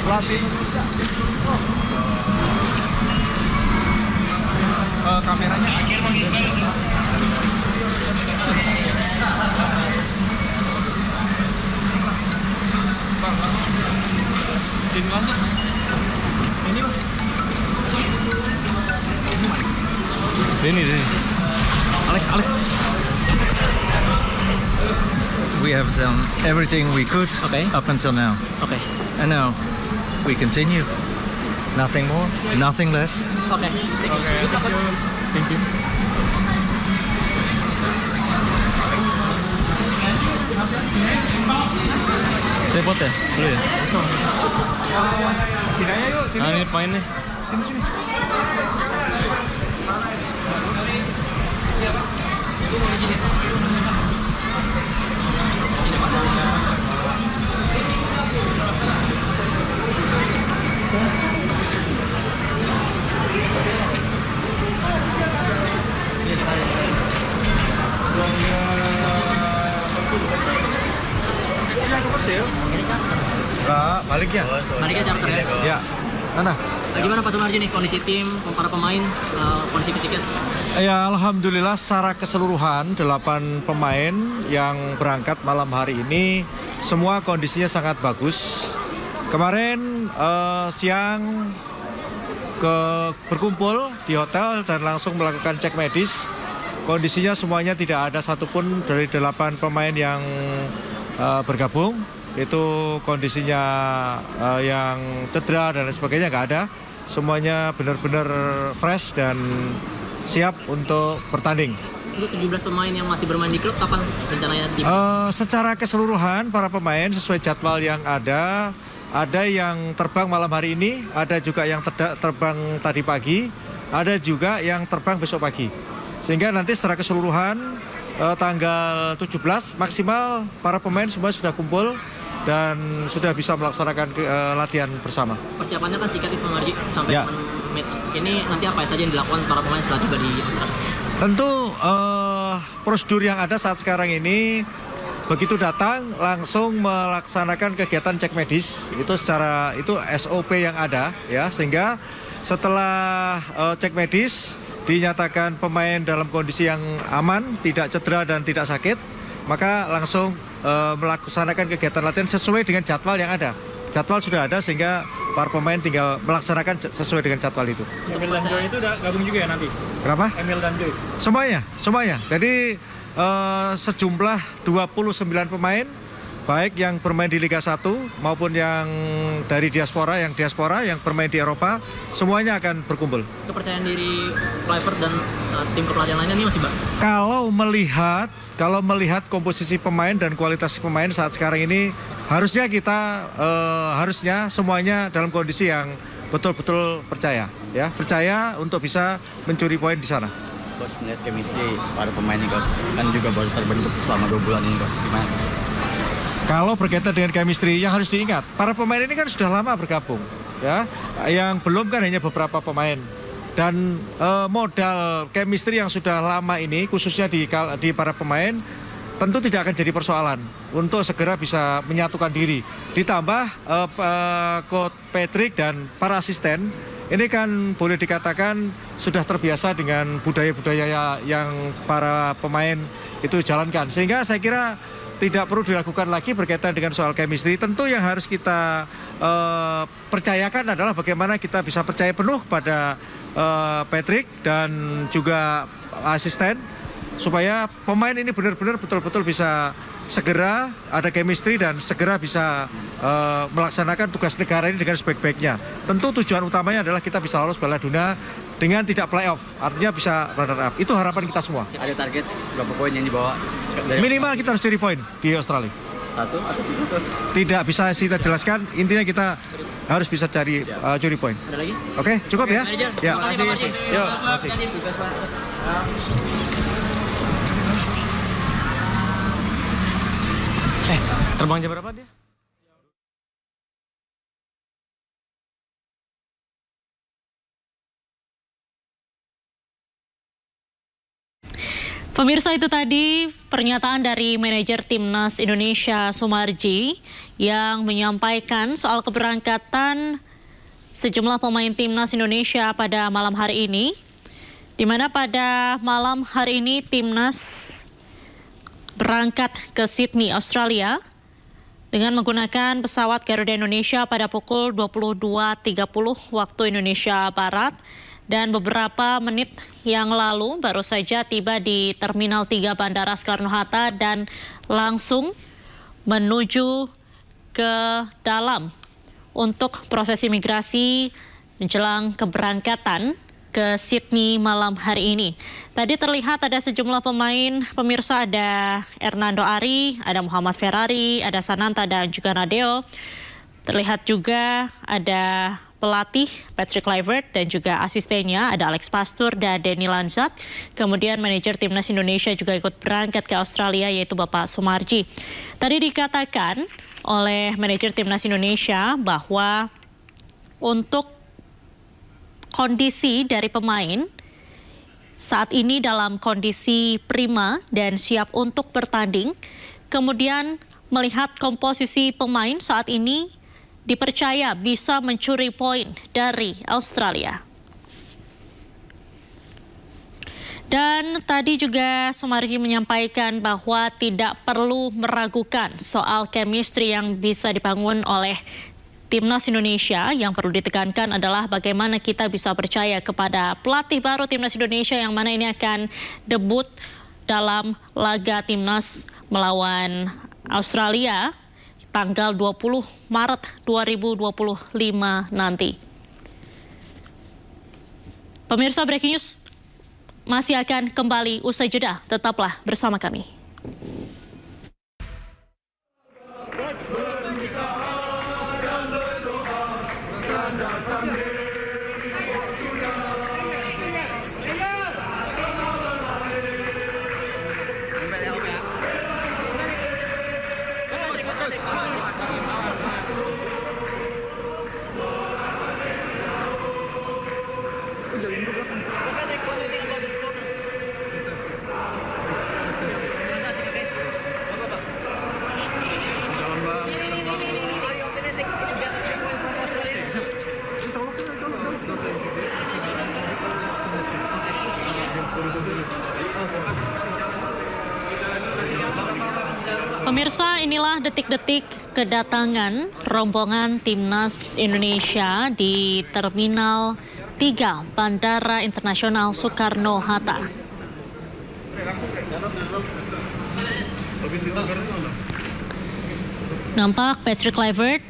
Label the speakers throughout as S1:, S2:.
S1: Pelatih Indonesia. Kameranya sini langsung. Ini bang. Ini. Alex. We have done everything we could up until now.
S2: Okay.
S1: And now we continue. Nothing more, nothing less.
S2: Okay.
S1: Thank you. Saya buat ya? Dulu ya? Sini aja yuk, sini. Ini main nih. Sini. Baliknya
S2: charter ya?
S1: Ya. Mana?
S2: Gimana Pak Sumarji nih kondisi tim, para pemain, kondisi fisiknya?
S1: Ya, alhamdulillah secara keseluruhan 8 pemain yang berangkat malam hari ini semua kondisinya sangat bagus. Kemarin siang berkumpul di hotel dan langsung melakukan cek medis. Kondisinya semuanya tidak ada satupun dari 8 pemain yang bergabung. Itu kondisinya yang cedera dan lain sebagainya nggak ada. Semuanya benar-benar fresh dan siap untuk bertanding.
S2: Untuk 17 pemain yang masih bermain di klub, kapan rencananya?
S1: Secara keseluruhan para pemain sesuai jadwal yang ada yang terbang malam hari ini, ada juga yang terbang tadi pagi, ada juga yang terbang besok pagi. Sehingga nanti secara keseluruhan tanggal 17 maksimal para pemain semua sudah kumpul dan sudah bisa melaksanakan latihan bersama.
S2: Persiapannya kan singkat Pak Marji sampai match. Ini nanti apa saja yang dilakukan para pemain setelah tiba di Australia?
S1: Tentu prosedur yang ada saat sekarang ini begitu datang langsung melaksanakan kegiatan cek medis itu SOP yang ada ya, sehingga setelah cek medis dinyatakan pemain dalam kondisi yang aman, tidak cedera dan tidak sakit, maka langsung melaksanakan kegiatan latihan sesuai dengan jadwal yang ada. Jadwal sudah ada sehingga para pemain tinggal melaksanakan sesuai dengan jadwal itu.
S3: Emil dan Joy itu udah gabung juga ya nanti?
S1: Kenapa?
S3: Emil dan Joy?
S1: Semuanya. Jadi sejumlah 29 pemain, baik yang bermain di Liga 1 maupun yang dari diaspora yang bermain di Eropa, semuanya akan berkumpul.
S2: Kepercayaan diri Kluivert dan tim kepelatihan lainnya ini masih
S1: Kalau melihat komposisi pemain dan kualitas pemain saat sekarang ini, harusnya semuanya dalam kondisi yang betul-betul percaya untuk bisa mencuri poin di sana.
S4: Coach, melihat chemistry para pemain ini, Coach, kan juga baru terbentuk selama 2 bulan ini, Coach. Gimana, Coach?
S1: Kalau berkaitan dengan chemistry, yang harus diingat, para pemain ini kan sudah lama bergabung, ya. Yang belum kan hanya beberapa pemain. Dan modal chemistry yang sudah lama ini, khususnya di para pemain, tentu tidak akan jadi persoalan untuk segera bisa menyatukan diri. Ditambah Coach Patrick dan para asisten, ini kan boleh dikatakan sudah terbiasa dengan budaya-budaya yang para pemain itu jalankan. Sehingga saya kira tidak perlu dilakukan lagi berkaitan dengan soal chemistry. Tentu yang harus kita percayakan adalah bagaimana kita bisa percaya penuh pada Patrick dan juga asisten, supaya pemain ini benar-benar betul-betul bisa segera ada chemistry dan segera bisa melaksanakan tugas negara ini dengan sebaik-baiknya. Tentu tujuan utamanya adalah kita bisa lolos Piala Dunia dengan tidak playoff, artinya bisa runner up. Itu harapan kita semua.
S4: Ada target berapa poin yang dibawa?
S1: Minimal kita harus curi poin di Australia.
S4: 1 atau 2, Coach?
S1: Tidak bisa kita jelaskan, intinya kita harus bisa curi poin.
S2: Ada lagi?
S1: Oke, cukup ya? Ya,
S2: terima kasih.
S1: Yuk, makasih.
S2: Sukses, Pak.
S3: Terbang jam berapa dia?
S5: Pemirsa, itu tadi pernyataan dari manajer Timnas Indonesia Sumarji yang menyampaikan soal keberangkatan sejumlah pemain Timnas Indonesia pada malam hari ini, di mana pada malam hari ini Timnas berangkat ke Sydney, Australia dengan menggunakan pesawat Garuda Indonesia pada pukul 22.30 waktu Indonesia Barat. Dan beberapa menit yang lalu baru saja tiba di Terminal 3 Bandara Soekarno-Hatta dan langsung menuju ke dalam untuk proses imigrasi menjelang keberangkatan ke Sydney malam hari ini. Tadi terlihat ada sejumlah pemain, pemirsa, ada Hernando Ari, ada Muhammad Ferrari, ada Sananta dan juga Nadeo. Terlihat juga ada pelatih Patrick Kluivert dan juga asistennya ada Alex Pastoor dan Denny Lanzat. Kemudian manajer Timnas Indonesia juga ikut berangkat ke Australia, yaitu Bapak Sumarji. Tadi dikatakan oleh manajer Timnas Indonesia bahwa untuk kondisi dari pemain saat ini dalam kondisi prima dan siap untuk bertanding. Kemudian melihat komposisi pemain saat ini dipercaya bisa mencuri poin dari Australia. Dan tadi juga Sumarji menyampaikan bahwa tidak perlu meragukan soal chemistry yang bisa dibangun oleh Timnas Indonesia. Yang perlu ditekankan adalah bagaimana kita bisa percaya kepada pelatih baru Timnas Indonesia yang mana ini akan debut dalam laga Timnas melawan Australia tanggal 20 Maret 2025 nanti. Pemirsa, Breaking News masih akan kembali usai jeda. Tetaplah bersama kami. Pemirsa, inilah detik-detik kedatangan rombongan Timnas Indonesia di Terminal 3 Bandara Internasional Soekarno-Hatta. Nampak Patrick Kluivert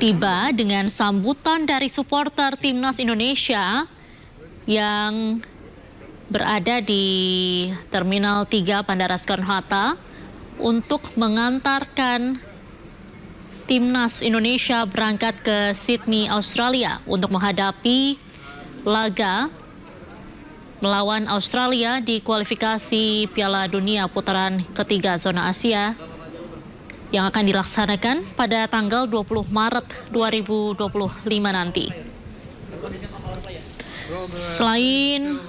S5: tiba dengan sambutan dari supporter Timnas Indonesia yang berada di Terminal 3 Bandara Soekarno-Hatta untuk mengantarkan Timnas Indonesia berangkat ke Sydney, Australia untuk menghadapi laga melawan Australia di kualifikasi Piala Dunia putaran ketiga zona Asia yang akan dilaksanakan pada tanggal 20 Maret 2025 nanti. Selain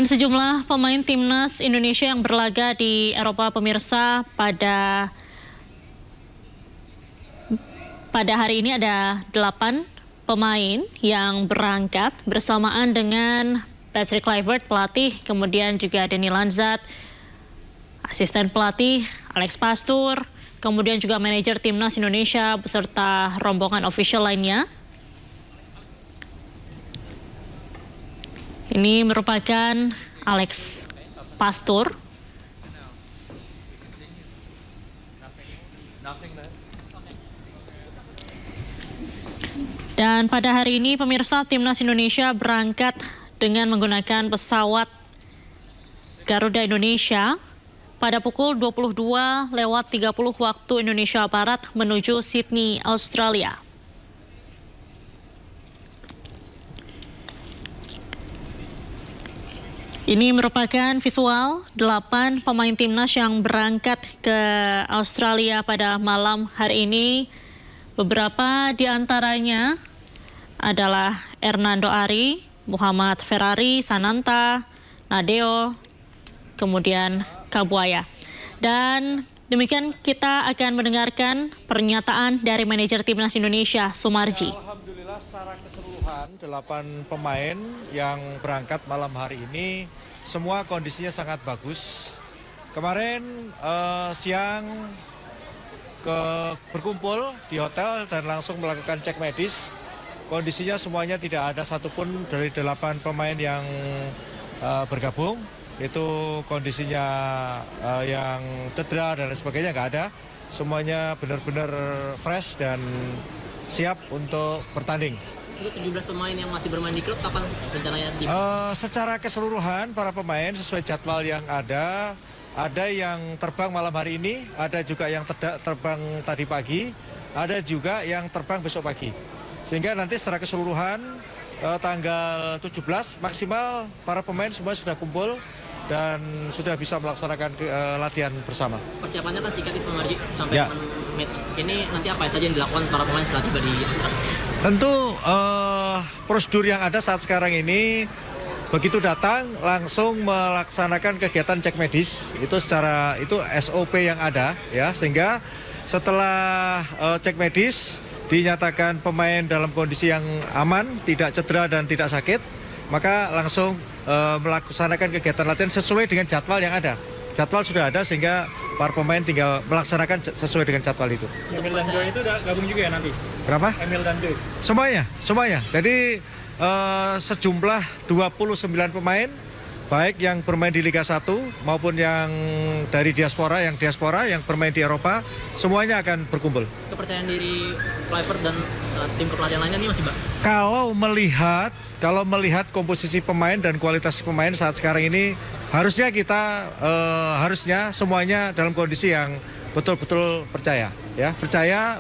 S5: sejumlah pemain Timnas Indonesia yang berlaga di Eropa, pemirsa, pada hari ini ada 8 pemain yang berangkat bersamaan dengan Patrick Kluivert, pelatih, kemudian juga Denny Lanzat, asisten pelatih Alex Pastoor, kemudian juga manajer Timnas Indonesia beserta rombongan official lainnya. Ini merupakan Alex Pastoor. Dan pada hari ini, pemirsa, Timnas Indonesia berangkat dengan menggunakan pesawat Garuda Indonesia pada pukul 22.30 waktu Indonesia Barat menuju Sydney, Australia. Ini merupakan visual 8 pemain timnas yang berangkat ke Australia pada malam hari ini. Beberapa di antaranya adalah Hernando Ari, Muhammad Ferrari Sananta, Nadeo, kemudian Kabuaya. Dan demikian kita akan mendengarkan pernyataan dari manajer Timnas Indonesia, Sumarji.
S1: Alhamdulillah secara keseluruhan 8 pemain yang berangkat malam hari ini semua kondisinya sangat bagus. Kemarin siang berkumpul di hotel dan langsung melakukan cek medis. Kondisinya semuanya tidak ada satupun dari 8 pemain yang bergabung. Itu kondisinya yang cedera dan sebagainya nggak ada. Semuanya benar-benar fresh dan siap untuk bertanding.
S2: Untuk 17 pemain yang masih bermain di klub, kapan rencananya di...
S1: Secara keseluruhan para pemain sesuai jadwal yang ada yang terbang malam hari ini, ada juga yang terbang tadi pagi, ada juga yang terbang besok pagi. Sehingga nanti secara keseluruhan tanggal 17 maksimal para pemain semua sudah kumpul dan sudah bisa melaksanakan latihan bersama.
S2: Persiapannya kan singkat Pak Marji sampai match. Ini nanti apa saja yang dilakukan para pemain setelah tiba di Australia?
S1: Tentu prosedur yang ada saat sekarang ini begitu datang langsung melaksanakan kegiatan cek medis itu SOP yang ada ya, sehingga setelah cek medis dinyatakan pemain dalam kondisi yang aman, tidak cedera dan tidak sakit, maka langsung melaksanakan kegiatan latihan sesuai dengan jadwal yang ada. Jadwal sudah ada sehingga para pemain tinggal melaksanakan sesuai dengan jadwal itu.
S3: Emil dan Joy itu udah gabung juga ya nanti?
S1: Berapa?
S3: Emil dan Joy.
S1: Semuanya. Jadi sejumlah 29 pemain, baik yang bermain di Liga 1 maupun yang dari diaspora, yang bermain di Eropa, semuanya akan berkumpul.
S2: Kepercayaan diri Kluivert dan tim pelatihan lainnya ini masih
S1: Kalau melihat komposisi pemain dan kualitas pemain saat sekarang ini, harusnya semuanya dalam kondisi yang betul-betul percaya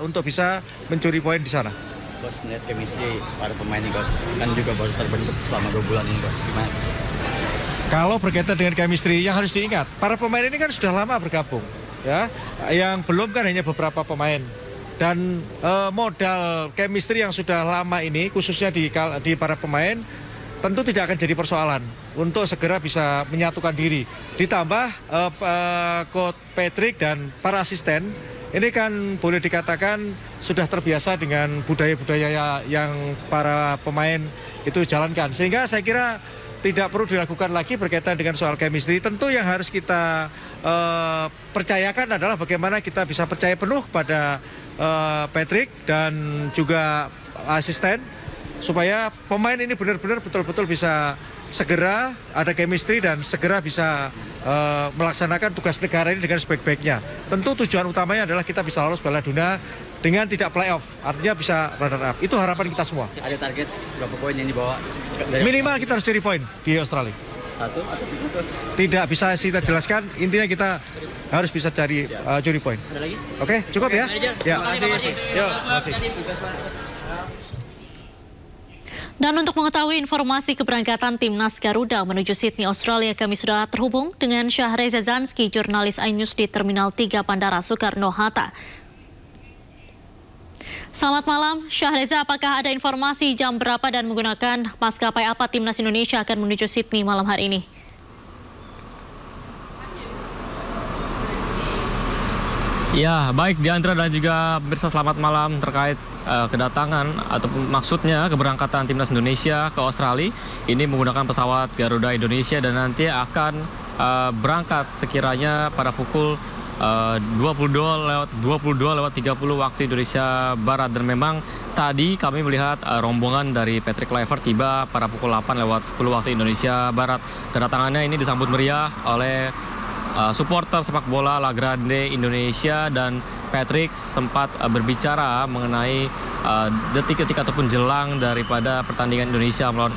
S1: untuk bisa mencuri poin di sana.
S4: Bos, melihat chemistry para pemain ini, Bos, kan juga baru terbentuk selama 2 bulan ini, Bos. Gimana, Bos?
S1: Kalau berkaitan dengan chemistry yang harus diingat, para pemain ini kan sudah lama bergabung, ya. Yang belum kan hanya beberapa pemain. Dan modal chemistry yang sudah lama ini, khususnya di para pemain, tentu tidak akan jadi persoalan untuk segera bisa menyatukan diri. Ditambah Coach Patrick dan para asisten, ini kan boleh dikatakan sudah terbiasa dengan budaya-budaya yang para pemain itu jalankan. Sehingga saya kira tidak perlu dilakukan lagi berkaitan dengan soal chemistry. Tentu yang harus kita percayakan adalah bagaimana kita bisa percaya penuh pada Patrick dan juga asisten, supaya pemain ini benar-benar betul-betul bisa segera ada chemistry dan segera bisa melaksanakan tugas negara ini dengan sebaik-baiknya. Tentu tujuan utamanya adalah kita bisa lolos Piala Dunia dengan tidak playoff, artinya bisa runner up. Itu harapan kita semua.
S4: Ada target berapa poin yang dibawa?
S1: Minimal kita harus curi poin di Australia.
S4: 1 atau 3, Coach?
S1: Tidak bisa kita jelaskan, intinya kita harus bisa curi poin.
S2: Ada lagi?
S1: Oke, cukup ya? Ya,
S2: Terima kasih.
S1: Yuk, terima kasih.
S5: Dan untuk mengetahui informasi keberangkatan Timnas Garuda menuju Sydney, Australia, kami sudah terhubung dengan Syahreza Zanski, jurnalis iNews di Terminal 3 Bandara Soekarno-Hatta. Selamat malam, Syahreza. Apakah ada informasi jam berapa dan menggunakan maskapai apa Timnas Indonesia akan menuju Sydney malam hari ini?
S3: Ya, baik Diandra dan juga pemirsa, selamat malam terkait kedatangan ataupun maksudnya keberangkatan Timnas Indonesia ke Australia. Ini menggunakan pesawat Garuda Indonesia dan nanti akan berangkat sekiranya pada pukul 22:30 waktu Indonesia Barat. Dan memang tadi kami melihat rombongan dari Patrick Kluivert tiba pada pukul 8:10 waktu Indonesia Barat. Kedatangannya ini disambut meriah oleh supporter sepak bola La Grande Indonesia, dan Patrick sempat berbicara mengenai detik-detik ataupun jelang daripada pertandingan Indonesia melawan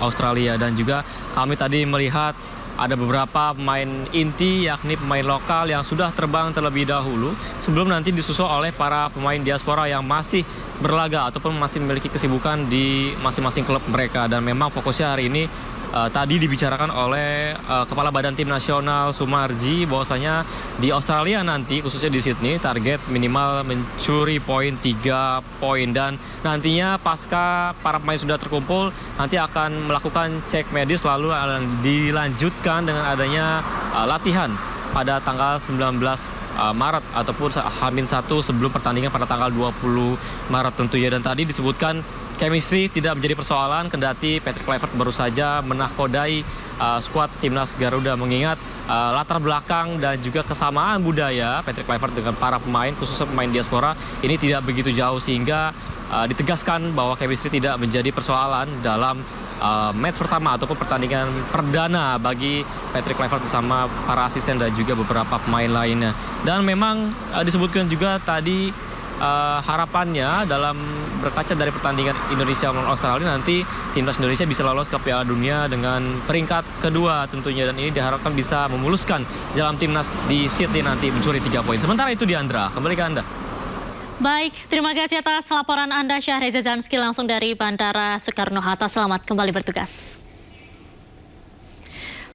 S3: Australia. Dan juga kami tadi melihat ada beberapa pemain inti, yakni pemain lokal yang sudah terbang terlebih dahulu sebelum nanti disusul oleh para pemain diaspora yang masih berlaga ataupun masih memiliki kesibukan di masing-masing klub mereka. Dan memang fokusnya hari ini tadi dibicarakan oleh Kepala Badan Tim Nasional Sumarji bahwasanya di Australia nanti khususnya di Sydney target minimal mencuri poin 3 poin, dan nantinya pasca para pemain sudah terkumpul nanti akan melakukan cek medis lalu dilanjutkan dengan adanya latihan pada tanggal 19 Maret ataupun H-1 sebelum pertandingan pada tanggal 20 Maret tentunya. Dan tadi disebutkan chemistry tidak menjadi persoalan kendati Patrick Kluivert baru saja menahkodai skuad timnas Garuda, mengingat latar belakang dan juga kesamaan budaya Patrick Kluivert dengan para pemain khususnya pemain diaspora ini tidak begitu jauh, sehingga ditegaskan bahwa chemistry tidak menjadi persoalan dalam match pertama ataupun pertandingan perdana bagi Patrick Kluivert bersama para asisten dan juga beberapa pemain lainnya. Dan memang disebutkan juga tadi harapannya dalam berkaca dari pertandingan Indonesia melawan Australia nanti timnas Indonesia bisa lolos ke Piala Dunia dengan peringkat kedua tentunya, dan ini diharapkan bisa memuluskan jalan timnas di Sydney nanti mencuri 3 poin. Sementara itu Diandra, kembali ke Anda.
S5: Baik, terima kasih atas laporan Anda Syahreza Zanski langsung dari Bandara Soekarno-Hatta. Selamat kembali bertugas.